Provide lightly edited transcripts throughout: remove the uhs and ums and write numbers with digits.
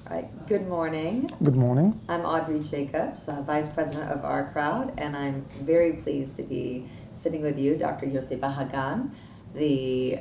All right. Good morning. Good morning. I'm Audrey Jacobs, Vice President of OurCrowd, and I'm very pleased to be sitting with you, Dr. Yossi Bahagon, the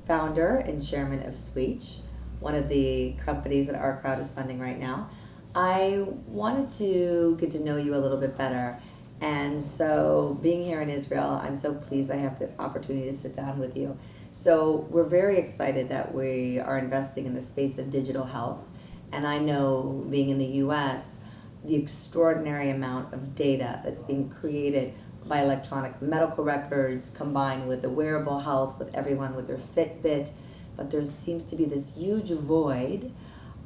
founder and chairman of Sweetch, one of the companies that OurCrowd is funding right now. I wanted to get to know you a little bit better, and so being here in Israel, I'm so pleased I have the opportunity to sit down with you. So we're very excited that we are investing in the space of digital health. And I know, being in the US, the extraordinary amount of data that's being created by electronic medical records combined with the wearable health, with everyone with their Fitbit. But there seems to be this huge void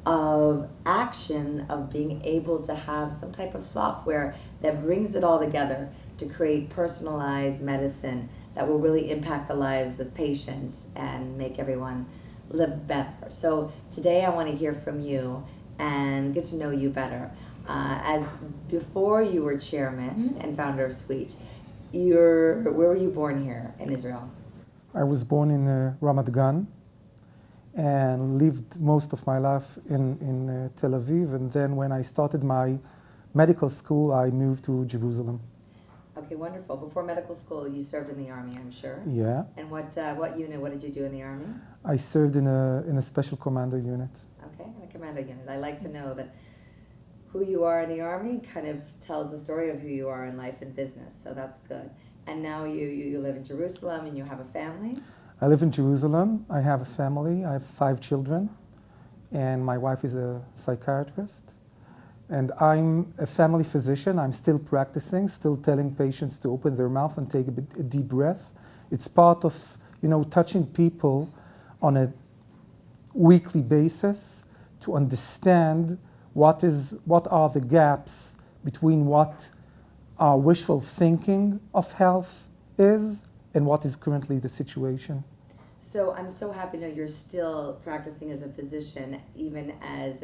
of action, of being able to have some type of software that brings it all together to create personalized medicine that will really impact the lives of patients and make everyone live better. So today I want to hear from you and get to know you better. As before you were chairman and founder of Sweetch, where were you born here in Israel? I was born in Ramat Gan and lived most of my life in Tel Aviv. And then when I started my medical school, I moved to Jerusalem. Okay, wonderful. Before medical school, you served in the Army, I'm sure. Yeah. And what unit, what did you do in the Army? I served in a special commander unit. Okay, in a commando unit. I like to know that who you are in the Army kind of tells the story of who you are in life and business, so that's good. And now you live in Jerusalem and you have a family? I live in Jerusalem. I have a family. I have 5 children. And my wife is a psychiatrist. And I'm a family physician. I'm still practicing, still telling patients to open their mouth and take a deep breath. It's part of, touching people on a weekly basis to understand what are the gaps between what our wishful thinking of health is and what is currently the situation. So I'm so happy to know you're still practicing as a physician, even as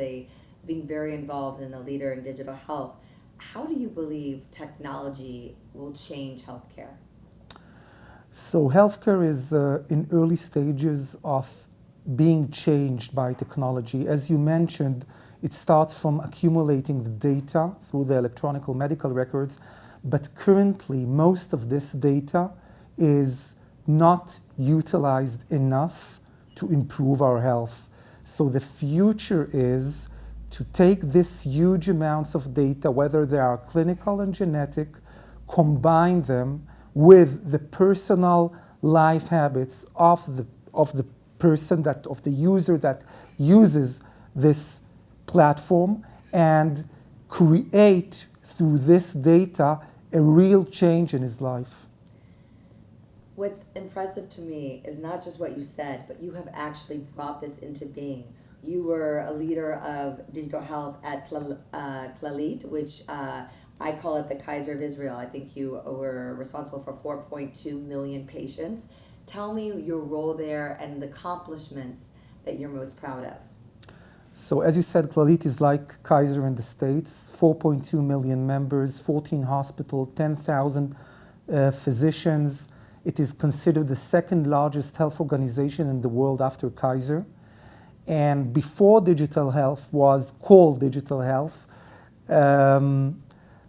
being very involved and a leader in digital health. How do you believe technology will change healthcare? So healthcare is in early stages of being changed by technology. As you mentioned, it starts from accumulating the data through the electronic medical records, but currently most of this data is not utilized enough to improve our health. So the future is to take these huge amounts of data, whether they are clinical and genetic, combine them with the personal life habits of the person, of the user that uses this platform, and create through this data a real change in his life. What's impressive to me is not just what you said, but you have actually brought this into being. You were a leader of digital health at Clalit, which I call it the Kaiser of Israel. I think you were responsible for 4.2 million patients. Tell me your role there and the accomplishments that you're most proud of. So as you said, Clalit is like Kaiser in the States, 4.2 million members, 14 hospitals, 10,000 physicians. It is considered the second largest health organization in the world after Kaiser. And before digital health was called digital health,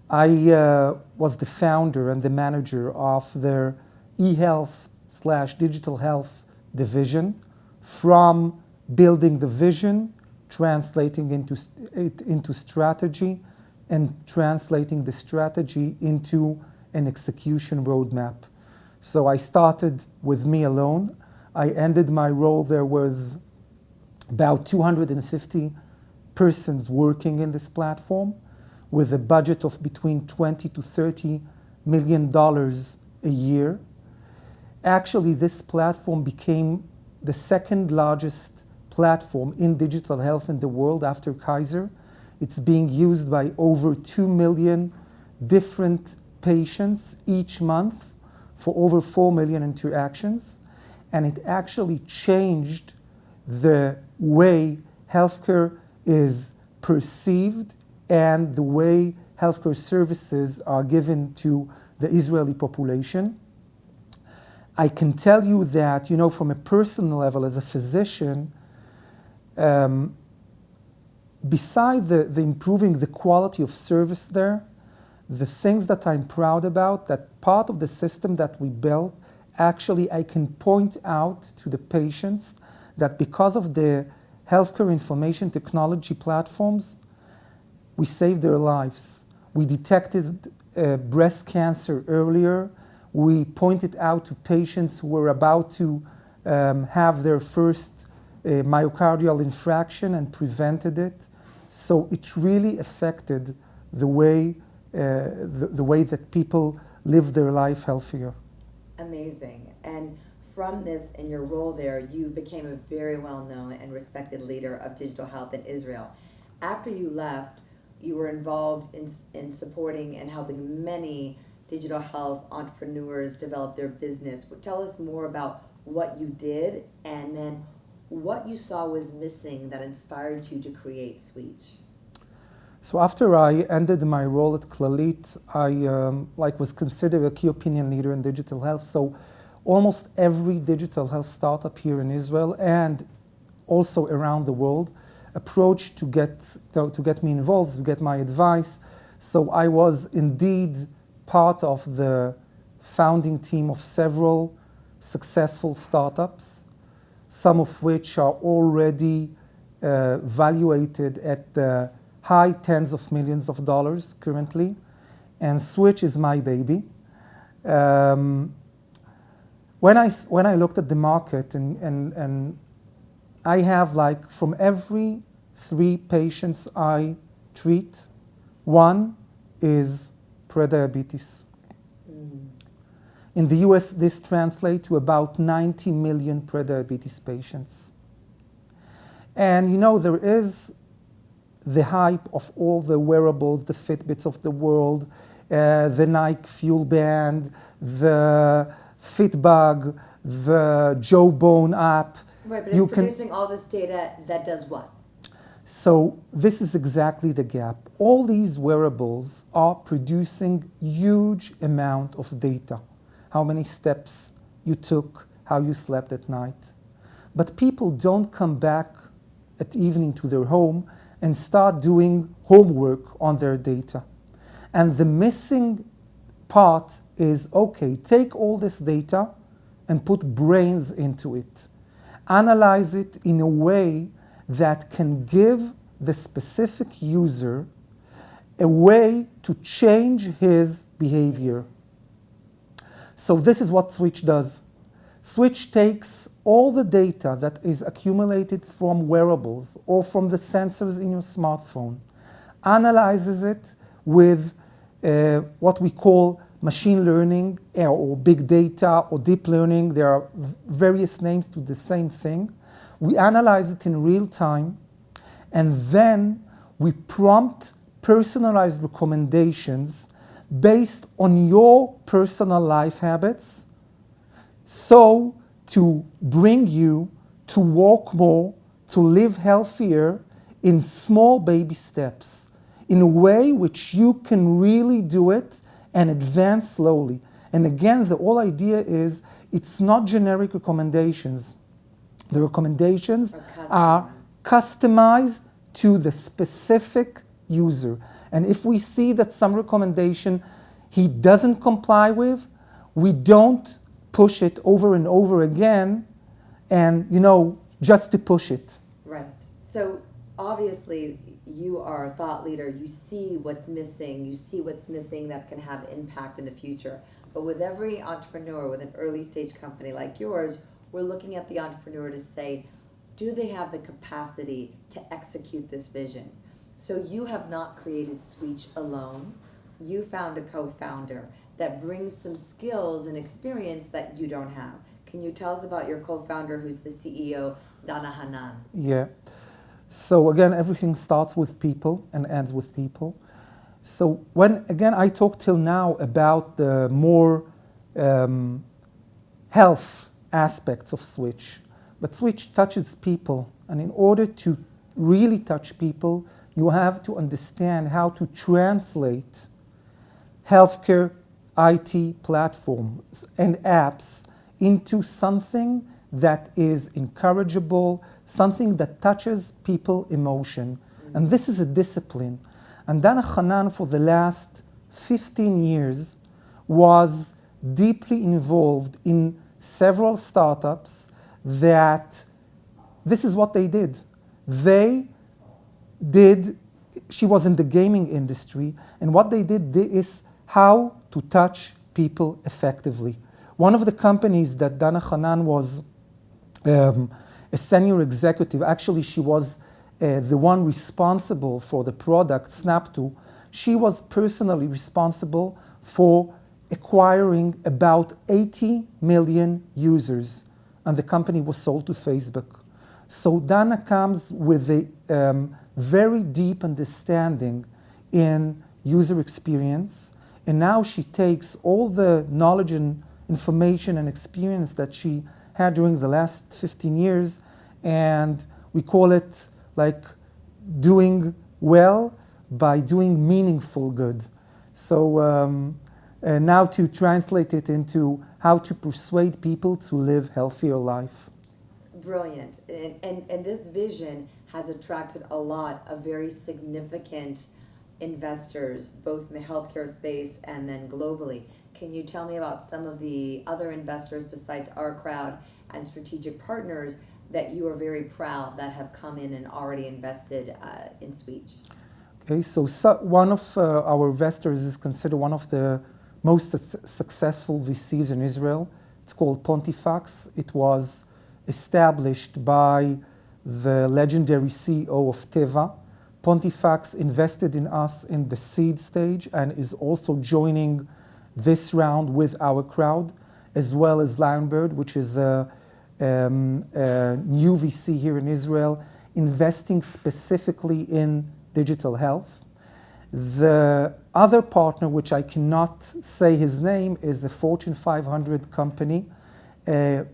I was the founder and the manager of their e-health/digital health division, from building the vision, translating it into strategy, and translating the strategy into an execution roadmap. So I started with me alone. I ended my role there with about 250 persons working in this platform, with a budget of between $20 to $30 million a year. Actually, this platform became the second largest platform in digital health in the world after Kaiser. It's being used by over 2 million different patients each month for over 4 million interactions. And it actually changed the way healthcare is perceived and the way healthcare services are given to the Israeli population. I can tell you that, from a personal level, as a physician, beside the improving the quality of service there, the things that I'm proud about, that part of the system that we built, actually I can point out to the patients that because of the healthcare information technology platforms, we saved their lives. We detected breast cancer earlier. We pointed out to patients who were about to have their first myocardial infarction and prevented it. So it really affected the way that people live their life healthier. Amazing. And from this, in your role there, you became a very well-known and respected leader of digital health in Israel. After you left, you were involved in supporting and helping many digital health entrepreneurs develop their business. Tell us more about what you did and then what you saw was missing that inspired you to create Sweetch. So after I ended my role at Clalit, I was considered a key opinion leader in digital health. So almost every digital health startup here in Israel and also around the world approached to get me involved, to get my advice. So I was indeed part of the founding team of several successful startups, some of which are already valuated at the high tens of millions of dollars currently, and Sweetch is my baby. When I looked at the market and I have from every 3 patients I treat, 1 is prediabetes. In the US, this translates to about 90 million prediabetes patients. And there is the hype of all the wearables, the Fitbits of the world, the Nike Fuel Band, the Fitbug, the Jawbone app. Right, but it's producing all this data that does what? So this is exactly the gap. All these wearables are producing huge amount of data. How many steps you took, how you slept at night. But people don't come back at evening to their home and start doing homework on their data. And the missing part is, okay, take all this data and put brains into it. Analyze it in a way that can give the specific user a way to change his behavior. So this is what Sweetch does. Sweetch takes all the data that is accumulated from wearables or from the sensors in your smartphone, analyzes it with what we call machine learning or big data or deep learning. There are various names to the same thing. We analyze it in real time, and then we prompt personalized recommendations based on your personal life habits, so to bring you to walk more, to live healthier in small baby steps, in a way which you can really do it and advance slowly. And again, the whole idea is it's not generic recommendations. The recommendations are customized to the specific user. And if we see that some recommendation he doesn't comply with, we don't push it over and over again and, just to push it. Right. So obviously you are a thought leader. You see what's missing. You see what's missing that can have impact in the future. But with every entrepreneur, with an early stage company like yours, we're looking at the entrepreneur to say, do they have the capacity to execute this vision? So you have not created Sweetch alone. You found a co-founder that brings some skills and experience that you don't have. Can you tell us about your co-founder who's the CEO, Dana Hanan? Yeah. So again, everything starts with people and ends with people. So when, again, I talked till now about the more health aspects of Sweetch, but Sweetch touches people. And in order to really touch people, you have to understand how to translate healthcare IT platforms and apps into something that is encourageable, something that touches people emotion. And this is a discipline. And Dana Hanan, for the last 15 years, was deeply involved in several startups that this is what they did. She was in the gaming industry, and what they did is how to touch people effectively. One of the companies that Dana Hanan was a senior executive, actually she was the one responsible for the product, Snap2. She was personally responsible for acquiring about 80 million users, and the company was sold to Facebook. So Dana comes with a very deep understanding in user experience, and now she takes all the knowledge and information and experience that she had during the last 15 years, and we call it like doing well by doing meaningful good. So now to translate it into how to persuade people to live healthier life. Brilliant. And this vision has attracted a lot of very significant investors, both in the healthcare space and then globally. Can you tell me about some of the other investors besides OurCrowd and strategic partners that you are very proud that have come in and already invested in Sweetch? Okay, so one of our investors is considered one of the most successful VCs in Israel. It's called Pontifex. It was established by the legendary CEO of Teva. Pontifex invested in us in the seed stage and is also joining this round with OurCrowd, as well as Lionbird, which is a new VC here in Israel, investing specifically in digital health. The other partner, which I cannot say his name, is a Fortune 500 company, a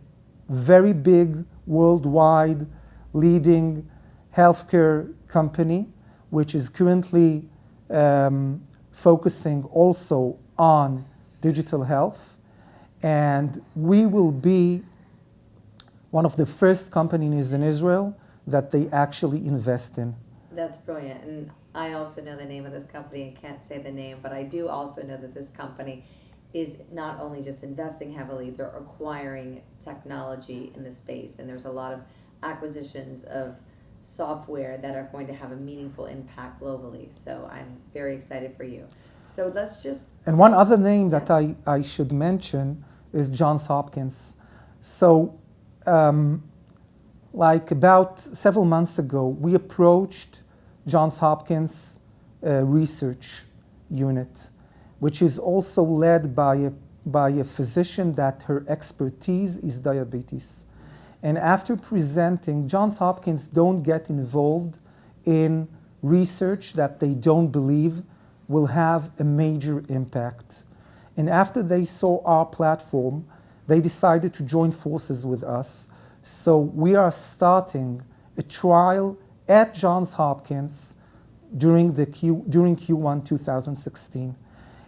very big worldwide leading healthcare company, which is currently focusing also on digital health. And we will be one of the first companies in Israel that they actually invest in. That's brilliant. And I also know the name of this company and can't say the name, but I do also know that this company is not only just investing heavily, they're acquiring technology in the space. And there's a lot of acquisitions of software that are going to have a meaningful impact globally. So I'm very excited for you. So let's just... And one other name that I should mention is Johns Hopkins. So like about several months ago, we approached Johns Hopkins research unit, which is also led by a physician that her expertise is diabetes. And after presenting, Johns Hopkins don't get involved in research that they don't believe will have a major impact. And after they saw our platform, they decided to join forces with us. So we are starting a trial at Johns Hopkins during Q1 2016.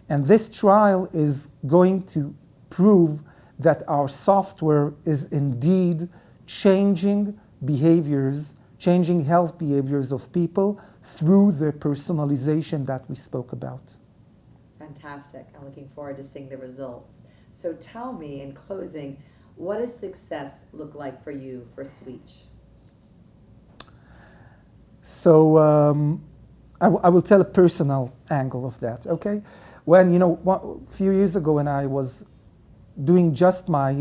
And this trial is going to prove that our software is indeed changing behaviors, changing health behaviors of people through the personalization that we spoke about. Fantastic. I'm looking forward to seeing the results. So tell me, in closing, what does success look like for you for Sweetch? So I will tell a personal angle of that, okay? When, a few years ago when I was doing just my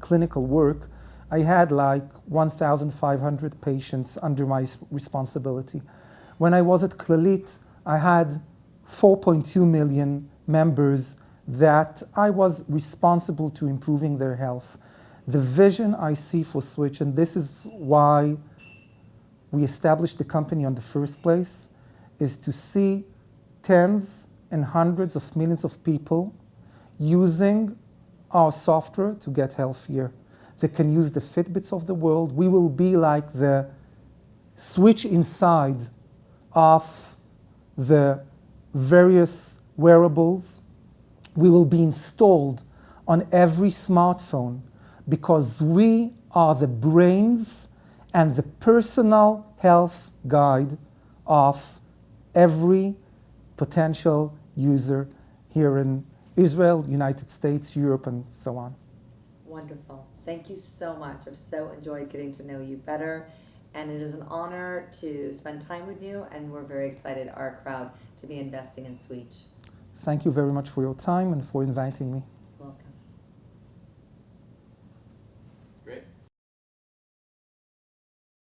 clinical work, I had like 1,500 patients under my responsibility. When I was at Clalit, I had 4.2 million members that I was responsible to improving their health. The vision I see for Sweetch, and this is why we established the company in the first place, is to see tens and hundreds of millions of people using our software to get healthier. They can use the Fitbits of the world. We will be like the switch inside of the various wearables. We will be installed on every smartphone because we are the brains and the personal health guide of every potential user here in Israel, United States, Europe, and so on. Wonderful. Thank you so much. I've so enjoyed getting to know you better, and it is an honor to spend time with you, and we're very excited, OurCrowd, to be investing in Sweetch. Thank you very much for your time and for inviting me.